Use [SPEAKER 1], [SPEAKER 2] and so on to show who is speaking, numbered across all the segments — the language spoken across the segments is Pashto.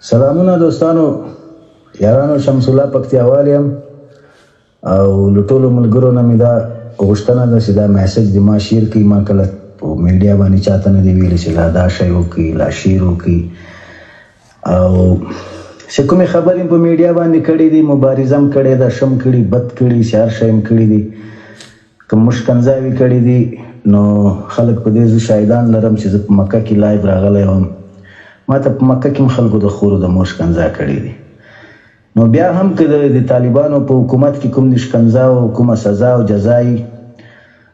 [SPEAKER 1] سلامونه دوستانو یارانو، شمس الله پکتیاوال یم او له ټولو ملګرو نه مې دا غوښتنه ده چې دا میسج د ما شیر کړي. ما کله په میډیا باندې چاته نه دی ویلي چې دا شی وکړي، لا شیر وکړي. او چې کومې خبرې په میډیا باندې کړي دي، مبارزه هم کړې ده، ښه هم کړي، بد کړي، چې هر شی هم کړي دي، که موږ ښکنځاوې کړي دي، نو خلک په دې زه شاهدان لرم چې زه په مکه کې لایو راغلی وم. ما ته په مکه کې هم خلکو د خورو د مور ښکنځا کړې دي. نو بیا هم که د طالبانو په حکومت کې کوم د ښکنځا او کومه سزا او جزا وي،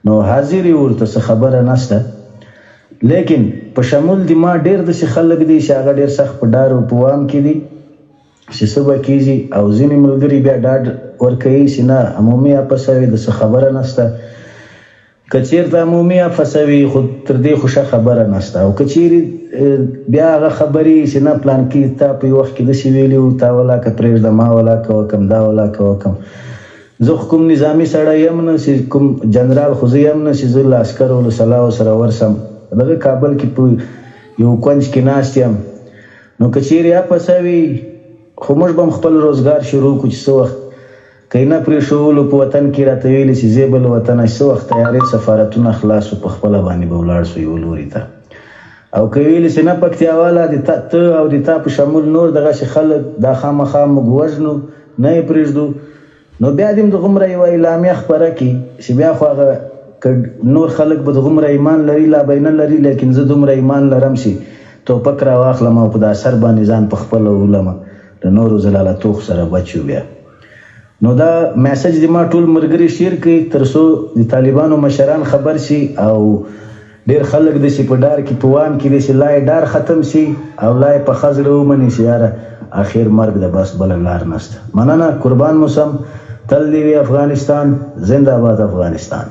[SPEAKER 1] نو حاضر یې ورته څه خبره نشته. لیکن په شمول د ما ډېر داسې خلک دي چې هغه ډېر سخت په ډار او په وام کې دي چې څه به کېږي، او ځینې ملګري بیا ډاډ ورکوي چې نه عمومي افسه وي، د څه خبره نشته. که چېرته عمومي افسه وي خو تر دې خو ښه خبره نشته. او که چېرې بیا هغه خبرې چې نه پلان کې تا په یو وخت کې داسې ویلي وو، تا ولاکه پرېږده، ما ولاکه وکړم، دا ولاکه وکړم. زه خو کوم نظامي سړی یم نه چې کوم جنرال خو زه یم نه چې زه له عسکرو له سلاو سره ورسم. دغه کابل کې په یو کونج کې ناست یم. نو که چېرې افسه وي خو موږ به هم خپل روزګار شروع کړو چې څه وخت که نه پرېښولو په وطن کې راته ویلي چې ځې بل وطنه څه وخت تیارې سفارتونه خلاص شو، په خپله باندې به ولاړ شو یو لوري ته. او که ویلي چې نه پکتیاواله ته او د تا په شمول نور دغسې خلک دا خامخا موږ وژنو، نه یې پرېږدو، نو بیا دې هم دغومره یوه اعلامیه خپره کړي چې بیا خو هغه که نور خلک به دغومره ایمان لري لا به یې نه لري، لیکن زه دومره ایمان لرم چې توپک راواخلم او په دا اثر باندې ځان په خپله ولمه، د نورو زلالتوخ سره بچ یو. بیا نو دا میسج د ما ټول ملګري شیر کړي تر څو د طالبانو مشران خبر شي او ډېر خلک داسې په ډار کې په وام کې داسې لا یې ډار ختم شي او لا یې په ښه زړه ومني چې یاره اخر مرګ ده، بس بله لار نشته. مننه، قربان مو سم. تل دې وي افغانستان، زنده باد افغانستان.